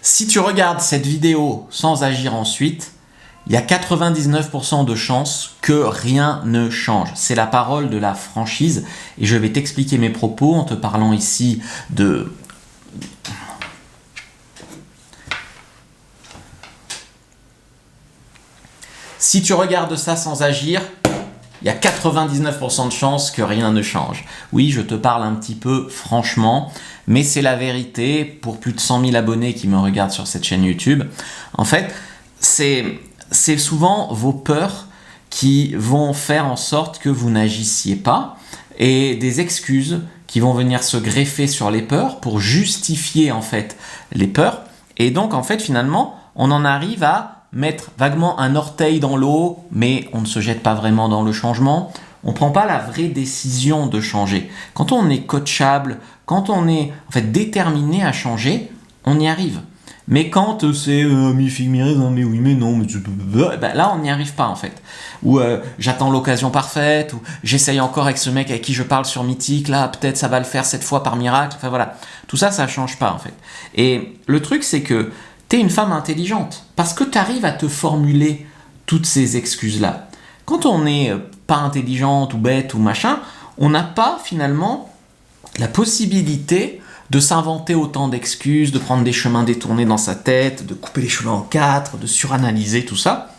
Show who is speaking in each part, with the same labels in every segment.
Speaker 1: Si tu regardes cette vidéo sans agir ensuite, il y a 99% de chances que rien ne change. C'est la parole de la franchise et je vais t'expliquer mes propos en te parlant ici de... Si tu regardes ça sans agir, il y a 99% de chances que rien ne change. Oui, je te parle un petit peu franchement, mais c'est la vérité pour plus de 100 000 abonnés qui me regardent sur cette chaîne YouTube. En fait, c'est souvent vos peurs qui vont faire en sorte que vous n'agissiez pas et des excuses qui vont venir se greffer sur les peurs pour justifier en fait les peurs. Et donc en fait finalement, on en arrive à mettre vaguement un orteil dans l'eau, mais on ne se jette pas vraiment dans le changement. On ne prend pas la vraie décision de changer. Quand on est coachable, quand on est en fait déterminé à changer, on y arrive. Mais quand c'est mi-figue, mi-raisin, mais oui, mais non, mais ben là on n'y arrive pas en fait. Ou j'attends l'occasion parfaite, ou j'essaye encore avec ce mec avec qui je parle sur Mythique, là peut-être ça va le faire cette fois par miracle. Enfin voilà, tout ça, ça change pas en fait. Et le truc c'est que t'es une femme intelligente parce que tu arrives à te formuler toutes ces excuses-là. Quand on n'est pas intelligente ou bête ou machin, on n'a pas finalement la possibilité de s'inventer autant d'excuses, de prendre des chemins détournés dans sa tête, de couper les cheveux en quatre, de suranalyser tout ça.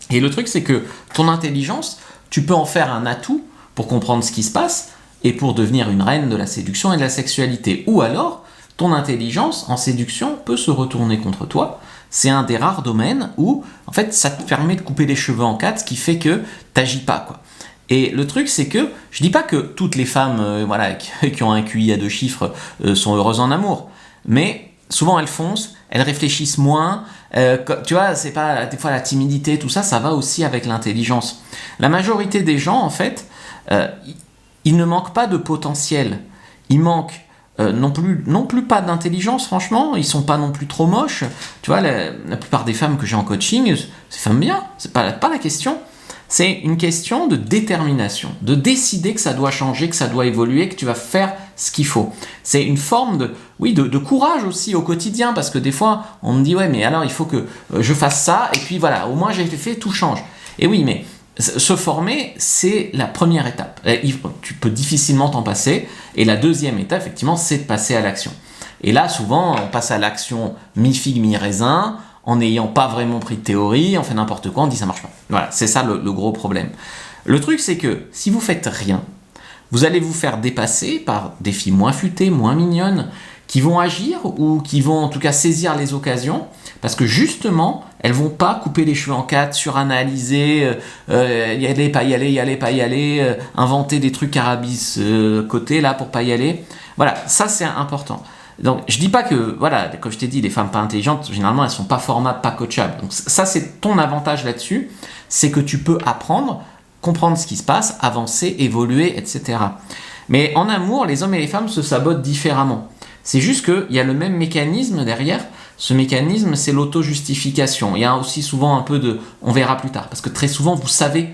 Speaker 1: Et le truc, c'est que ton intelligence, tu peux en faire un atout pour comprendre ce qui se passe et pour devenir une reine de la séduction et de la sexualité. Ou alors, ton intelligence en séduction peut se retourner contre toi. C'est un des rares domaines où, en fait, ça te permet de couper les cheveux en quatre, ce qui fait que t'agis pas, quoi. Et le truc, c'est que je dis pas que toutes les femmes qui ont un QI à 2 chiffres sont heureuses en amour, mais souvent elles foncent, elles réfléchissent moins. Tu vois, c'est pas des fois la timidité, tout ça, ça va aussi avec l'intelligence. La majorité des gens, en fait, ils ne manquent pas de potentiel. Ils manquent non plus pas d'intelligence, franchement, ils sont pas non plus trop moches. Tu vois, la plupart des femmes que j'ai en coaching, c'est femmes bien, c'est pas la question. C'est une question de détermination, de décider que ça doit changer, que ça doit évoluer, que tu vas faire ce qu'il faut. C'est une forme de courage aussi au quotidien, parce que des fois, on me dit « ouais, mais alors il faut que je fasse ça, et puis voilà, au moins j'ai fait, tout change. » Et oui, mais se former, c'est la première étape. Tu peux difficilement t'en passer, et la deuxième étape, effectivement, c'est de passer à l'action. Et là, souvent, on passe à l'action mi-figue, mi-raisin, en n'ayant pas vraiment pris de théorie, on fait n'importe quoi, on dit ça marche pas. Voilà, c'est ça le gros problème. Le truc, c'est que si vous faites rien, vous allez vous faire dépasser par des filles moins futées, moins mignonnes, qui vont agir ou qui vont en tout cas saisir les occasions, parce que justement, elles vont pas couper les cheveux en quatre, suranalyser, y aller, pas y aller, y aller, pas y aller, inventer des trucs carabis côté là pour pas y aller. Voilà, ça c'est important. Donc, je dis pas que, voilà, comme je t'ai dit, les femmes pas intelligentes, généralement, elles sont pas formables, pas coachables. Donc, ça, c'est ton avantage là-dessus, c'est que tu peux apprendre, comprendre ce qui se passe, avancer, évoluer, etc. Mais en amour, les hommes et les femmes se sabotent différemment. C'est juste qu'il y a le même mécanisme derrière. Ce mécanisme, c'est l'auto-justification. Il y a aussi souvent un peu de « on verra plus tard ». Parce que très souvent, vous savez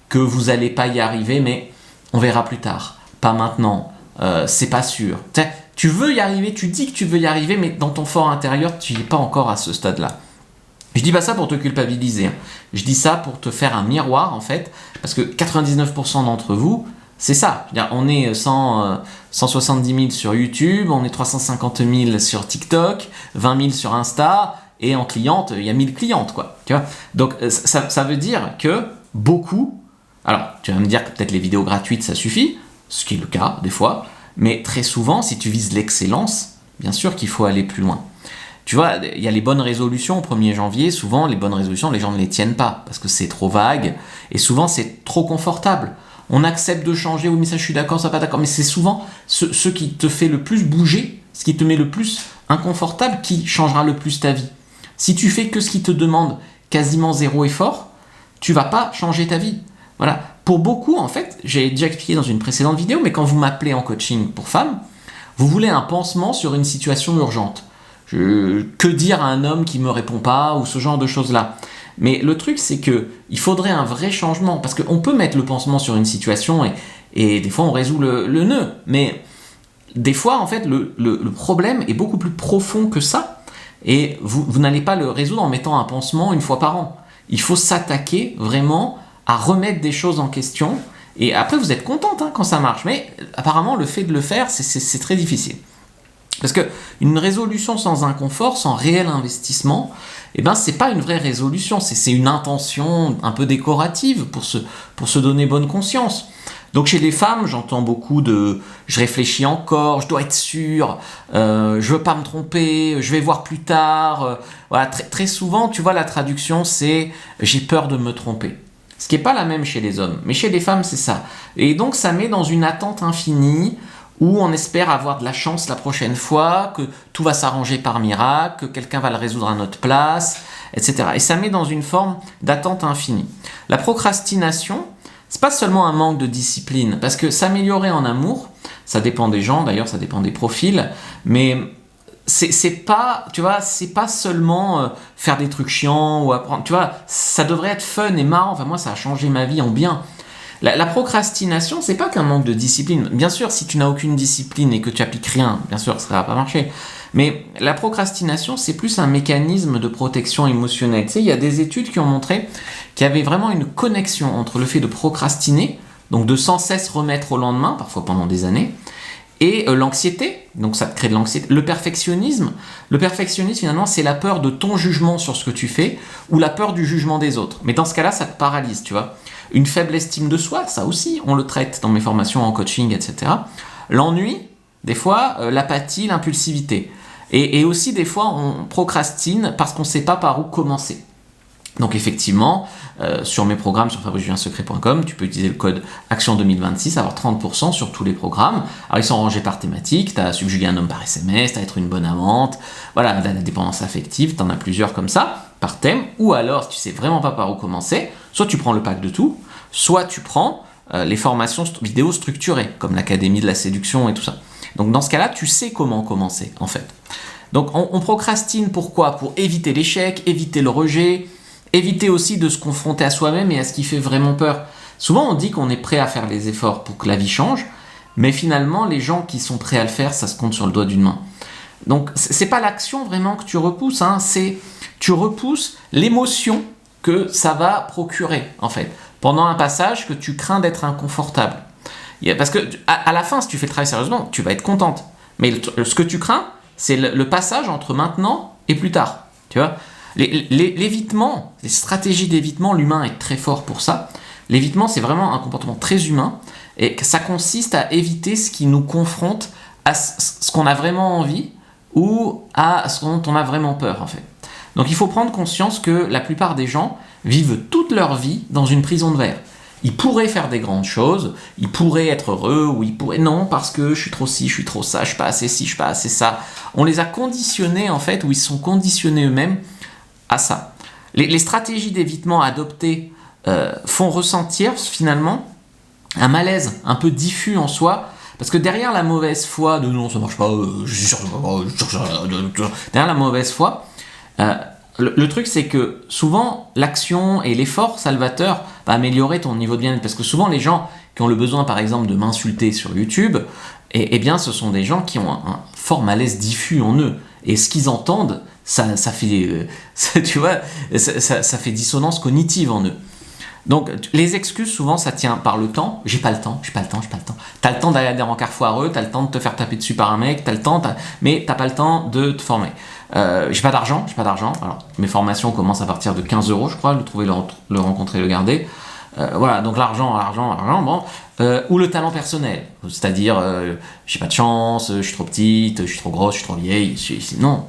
Speaker 1: que vous n'allez pas y arriver, mais on verra plus tard. Pas maintenant. C'est pas sûr. Tu veux y arriver, tu dis que tu veux y arriver, mais dans ton fort intérieur, tu n'y es pas encore à ce stade-là. Je dis pas ça pour te culpabiliser. Je dis ça pour te faire un miroir, en fait, parce que 99% d'entre vous, c'est ça. On est 170 000 sur YouTube, on est 350 000 sur TikTok, 20 000 sur Insta, et en cliente, il y a 1000 clientes, quoi. Tu vois. Donc, ça veut dire que beaucoup... Alors, tu vas me dire que peut-être les vidéos gratuites, ça suffit, ce qui est le cas, des fois. Mais très souvent, si tu vises l'excellence, bien sûr qu'il faut aller plus loin. Tu vois, il y a les bonnes résolutions au 1er janvier. Souvent, les bonnes résolutions, les gens ne les tiennent pas parce que c'est trop vague et souvent, c'est trop confortable. On accepte de changer, oui, mais ça, je suis d'accord, ça, pas d'accord. Mais c'est souvent ce qui te fait le plus bouger, ce qui te met le plus inconfortable, qui changera le plus ta vie. Si tu fais que ce qui te demande quasiment zéro effort, tu vas pas changer ta vie. Voilà. Pour beaucoup, en fait, j'ai déjà expliqué dans une précédente vidéo, mais quand vous m'appelez en coaching pour femmes, vous voulez un pansement sur une situation urgente. Que dire à un homme qui me répond pas ou ce genre de choses-là. Mais le truc, c'est que il faudrait un vrai changement, parce qu'on peut mettre le pansement sur une situation et des fois on résout le nœud. Mais des fois, en fait, le problème est beaucoup plus profond que ça. Et vous n'allez pas le résoudre en mettant un pansement une fois par an. Il faut s'attaquer vraiment à remettre des choses en question. Et après, vous êtes contente quand ça marche. Mais apparemment, le fait de le faire, c'est très difficile. Parce qu'une résolution sans inconfort, sans réel investissement, eh ben, c'est pas une vraie résolution. C'est une intention un peu décorative pour se donner bonne conscience. Donc chez les femmes, j'entends beaucoup de « je réfléchis encore, je dois être sûre, je veux pas me tromper, je vais voir plus tard ». Voilà, très souvent, tu vois, la traduction, c'est « j'ai peur de me tromper ». Ce qui n'est pas la même chez les hommes, mais chez les femmes, c'est ça. Et donc ça met dans une attente infinie où on espère avoir de la chance la prochaine fois, que tout va s'arranger par miracle, que quelqu'un va le résoudre à notre place, etc. Et ça met dans une forme d'attente infinie. La procrastination, c'est pas seulement un manque de discipline, parce que s'améliorer en amour, ça dépend des gens, d'ailleurs ça dépend des profils, mais c'est pas, tu vois, c'est pas seulement faire des trucs chiants ou apprendre, tu vois, ça devrait être fun et marrant. Enfin moi ça a changé ma vie en bien. La procrastination, c'est pas qu'un manque de discipline. Bien sûr, si tu n'as aucune discipline et que tu appliques rien, bien sûr, ça va pas marcher. Mais la procrastination, c'est plus un mécanisme de protection émotionnelle. Tu sais, il y a des études qui ont montré qu'il y avait vraiment une connexion entre le fait de procrastiner, donc de sans cesse remettre au lendemain, parfois pendant des années, et l'anxiété, donc ça te crée de l'anxiété. Le perfectionnisme, finalement, c'est la peur de ton jugement sur ce que tu fais ou la peur du jugement des autres. Mais dans ce cas-là, ça te paralyse, tu vois. Une faible estime de soi, ça aussi, on le traite dans mes formations en coaching, etc. L'ennui, des fois, l'apathie, l'impulsivité. Et aussi, des fois, on procrastine parce qu'on ne sait pas par où commencer. Donc effectivement, sur mes programmes sur fabricejuliensecret.com, tu peux utiliser le code Action 2026, avoir 30% sur tous les programmes. Alors ils sont rangés par thématique, tu as subjuguer un homme par SMS, tu as être une bonne amante, voilà, la dépendance affective, tu en as plusieurs comme ça, par thème. Ou alors, si tu sais vraiment pas par où commencer, soit tu prends le pack de tout, soit tu prends les formations vidéo structurées, comme l'Académie de la séduction et tout ça. Donc dans ce cas-là, tu sais comment commencer en fait. Donc on procrastine pourquoi ? Pour éviter l'échec, éviter le rejet, éviter aussi de se confronter à soi-même et à ce qui fait vraiment peur. Souvent, on dit qu'on est prêt à faire les efforts pour que la vie change, mais finalement, les gens qui sont prêts à le faire, ça se compte sur le doigt d'une main. Donc, c'est pas l'action vraiment que tu repousses, c'est tu repousses l'émotion que ça va procurer, en fait, pendant un passage que tu crains d'être inconfortable. Parce que à la fin, si tu fais le travail sérieusement, tu vas être contente. Mais ce que tu crains, c'est le passage entre maintenant et plus tard. Tu vois ? L'évitement, les stratégies d'évitement, l'humain est très fort pour ça. L'évitement, c'est vraiment un comportement très humain et ça consiste à éviter ce qui nous confronte à ce qu'on a vraiment envie ou à ce dont on a vraiment peur, en fait. Donc il faut prendre conscience que la plupart des gens vivent toute leur vie dans une prison de verre. Ils pourraient faire des grandes choses, ils pourraient être heureux, ou ils pourraient... Non, parce que je suis trop ci, je suis trop ça, je suis pas assez ci, je suis pas assez ça. On les a conditionnés, en fait, ou ils sont conditionnés eux-mêmes à ça. Les stratégies d'évitement adoptées font ressentir finalement un malaise un peu diffus en soi, parce que derrière la mauvaise foi de non ça marche pas, derrière la mauvaise foi, le truc c'est que souvent l'action et l'effort salvateur va améliorer ton niveau de bien-être, parce que souvent les gens qui ont le besoin par exemple de m'insulter sur YouTube, eh bien ce sont des gens qui ont un fort malaise diffus en eux, et ce qu'ils entendent ça fait, tu vois, ça fait dissonance cognitive en eux. Donc les excuses souvent ça tient par le temps. J'ai pas le temps. T'as le temps d'aller à des rencarts foireux, t'as le temps de te faire taper dessus par un mec, mais t'as pas le temps de te former. J'ai pas d'argent. Alors mes formations commencent à partir de 15 €, je crois, le trouver, le rencontrer, le garder. Voilà, donc l'argent, bon. Ou le talent personnel, c'est-à-dire j'ai pas de chance, je suis trop petite, je suis trop grosse, je suis trop vieille, non.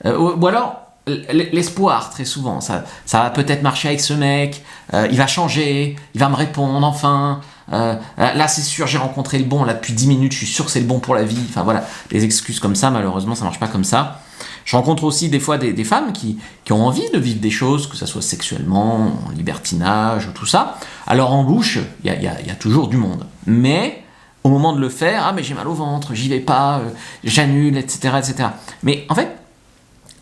Speaker 1: Ou alors l'espoir, très souvent, ça va peut-être marcher avec ce mec, il va changer, il va me répondre enfin, là c'est sûr j'ai rencontré le bon, là depuis 10 minutes je suis sûr que c'est le bon pour la vie, enfin voilà, des excuses comme ça, malheureusement ça marche pas comme ça. Je rencontre aussi des fois des femmes qui ont envie de vivre des choses, que ça soit sexuellement, en libertinage, tout ça. Alors en bouche, il y a toujours du monde. Mais au moment de le faire, mais j'ai mal au ventre, j'y vais pas, j'annule, etc., etc. Mais en fait,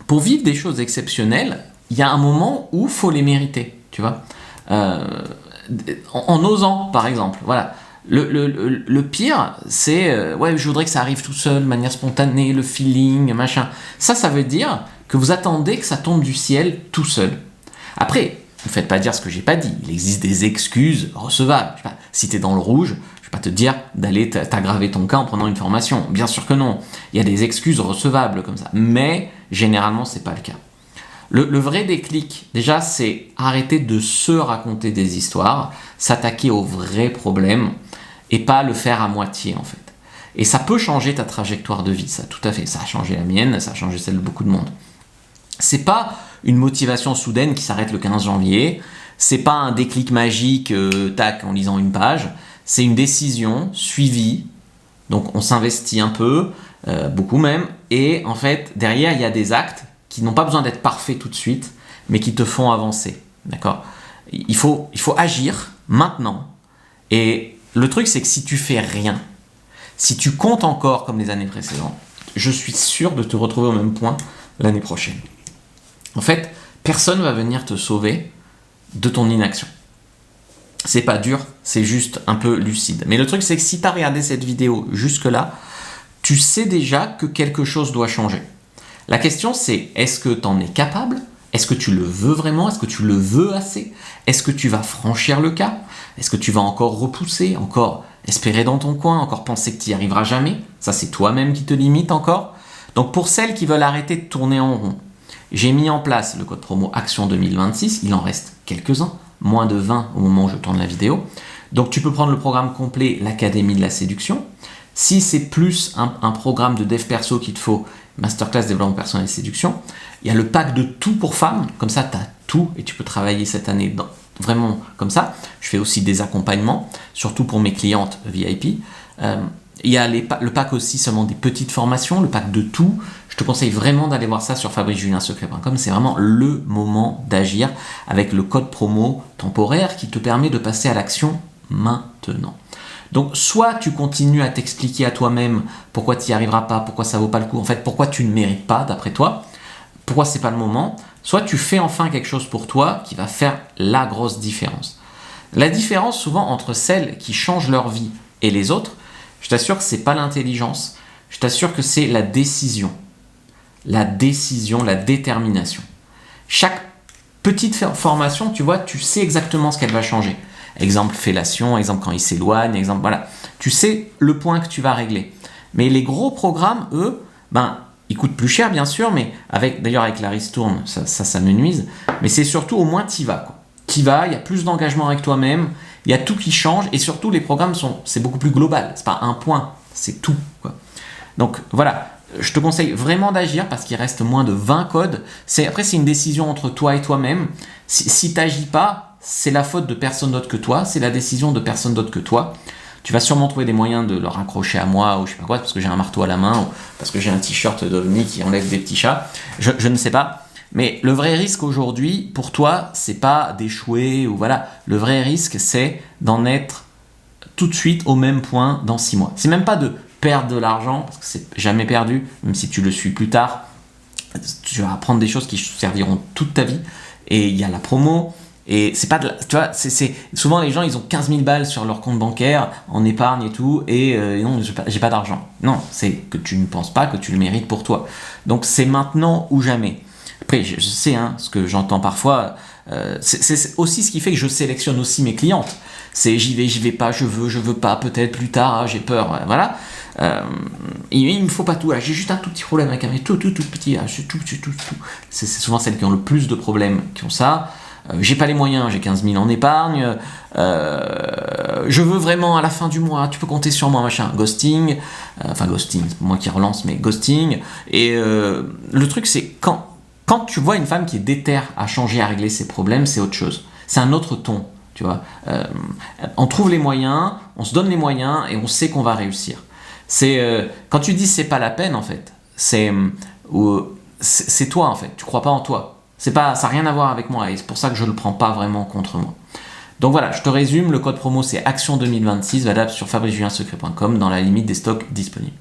Speaker 1: pour vivre des choses exceptionnelles, il y a un moment où il faut les mériter, tu vois. En osant, par exemple, voilà. Le pire, c'est je voudrais que ça arrive tout seul, de manière spontanée, le feeling, machin. Ça veut dire que vous attendez que ça tombe du ciel tout seul. Après, ne me faites pas dire ce que j'ai pas dit. Il existe des excuses recevables. Je sais pas, si tu es dans le rouge, je vais pas te dire d'aller t'aggraver ton cas en prenant une formation. Bien sûr que non. Il y a des excuses recevables comme ça. Mais généralement, c'est pas le cas. Le vrai déclic, déjà, c'est arrêter de se raconter des histoires, s'attaquer aux vrais problèmes et pas le faire à moitié en fait. Et ça peut changer ta trajectoire de vie, ça, tout à fait. Ça a changé la mienne, ça a changé celle de beaucoup de monde. C'est pas une motivation soudaine qui s'arrête le 15 janvier, c'est pas un déclic magique, tac, en lisant une page, c'est une décision suivie, donc on s'investit un peu, beaucoup même, et en fait, derrière, il y a des actes qui n'ont pas besoin d'être parfaits tout de suite, mais qui te font avancer, d'accord ? Il faut agir maintenant, et le truc, c'est que si tu fais rien, si tu comptes encore comme les années précédentes, je suis sûr de te retrouver au même point l'année prochaine. En fait, personne ne va venir te sauver de ton inaction. C'est pas dur, c'est juste un peu lucide. Mais le truc, c'est que si tu as regardé cette vidéo jusque-là, tu sais déjà que quelque chose doit changer. La question, c'est est-ce que tu en es capable ? Est-ce que tu le veux vraiment ? Est-ce que tu le veux assez ? Est-ce que tu vas franchir le cap ? Est-ce que tu vas encore repousser, encore espérer dans ton coin, encore penser que tu n'y arriveras jamais ? Ça, c'est toi-même qui te limite encore. Donc, pour celles qui veulent arrêter de tourner en rond, j'ai mis en place le code promo Action 2026. Il en reste quelques-uns, moins de 20 au moment où je tourne la vidéo. Donc, tu peux prendre le programme complet, l'Académie de la séduction. Si c'est plus un programme de dev perso qu'il te faut, Masterclass développement personnel et séduction, il y a le pack de tout pour femmes, comme ça tu as tout et tu peux travailler cette année vraiment comme ça. Je fais aussi des accompagnements, surtout pour mes clientes VIP. Il y a le pack aussi seulement des petites formations, le pack de tout. Je te conseille vraiment d'aller voir ça sur fabricejuliensecret.com. C'est vraiment le moment d'agir avec le code promo temporaire qui te permet de passer à l'action maintenant. Donc, soit tu continues à t'expliquer à toi-même pourquoi tu n'y arriveras pas, pourquoi ça vaut pas le coup, en fait, pourquoi tu ne mérites pas, d'après toi, pourquoi c'est pas le moment, soit tu fais enfin quelque chose pour toi qui va faire la grosse différence. La différence, souvent, entre celles qui changent leur vie et les autres, je t'assure que c'est pas l'intelligence, je t'assure que c'est la décision. La décision, la détermination. Chaque petite formation, tu vois, tu sais exactement ce qu'elle va changer. Exemple fellation, exemple quand il s'éloigne, exemple voilà. Tu sais le point que tu vas régler. Mais les gros programmes, eux, ils coûtent plus cher bien sûr, mais d'ailleurs avec la ristourne, ça me nuise. Mais c'est surtout au moins t'y vas quoi. T'y vas, il y a plus d'engagement avec toi-même, il y a tout qui change et surtout les programmes c'est beaucoup plus global. C'est pas un point, c'est tout quoi. Donc voilà. Je te conseille vraiment d'agir parce qu'il reste moins de 20 codes. Après, c'est une décision entre toi et toi-même. Si tu n'agis pas, c'est la faute de personne d'autre que toi. C'est la décision de personne d'autre que toi. Tu vas sûrement trouver des moyens de le raccrocher à moi ou je sais pas quoi, parce que j'ai un marteau à la main ou parce que j'ai un t-shirt d'OVNI qui enlève des petits chats. Je ne sais pas. Mais le vrai risque aujourd'hui, pour toi, c'est pas d'échouer ou voilà. Le vrai risque, c'est d'en être tout de suite au même point dans 6 mois. C'est même pas de perdre de l'argent, parce que c'est jamais perdu, même si tu le suis plus tard, tu vas apprendre des choses qui serviront toute ta vie, et il y a la promo, et c'est pas de tu vois, c'est souvent les gens, ils ont 15 000 balles sur leur compte bancaire, en épargne et tout, et non, j'ai pas d'argent. Non, c'est que tu ne penses pas que tu le mérites pour toi. Donc c'est maintenant ou jamais. Après, je sais, ce que j'entends parfois, c'est aussi ce qui fait que je sélectionne aussi mes clientes. C'est j'y vais pas, je veux pas, peut-être plus tard, j'ai peur, voilà. Il me faut pas tout, j'ai juste un tout petit problème avec un tout petit, c'est tout. C'est souvent celles qui ont le plus de problèmes qui ont ça. J'ai pas les moyens, j'ai 15 000 en épargne, je veux vraiment à la fin du mois, tu peux compter sur moi, machin, ghosting, c'est moi qui relance, mais ghosting, et le truc c'est quand tu vois une femme qui est déterre à changer, à régler ses problèmes, c'est autre chose, c'est un autre ton, tu vois, on trouve les moyens, on se donne les moyens et on sait qu'on va réussir. C'est quand tu dis c'est pas la peine en fait, c'est toi en fait, tu crois pas en toi. Ça n'a rien à voir avec moi et c'est pour ça que je ne le prends pas vraiment contre moi. Donc voilà, je te résume, le code promo c'est Action 2026, valable sur fabricejuliensecret.com dans la limite des stocks disponibles.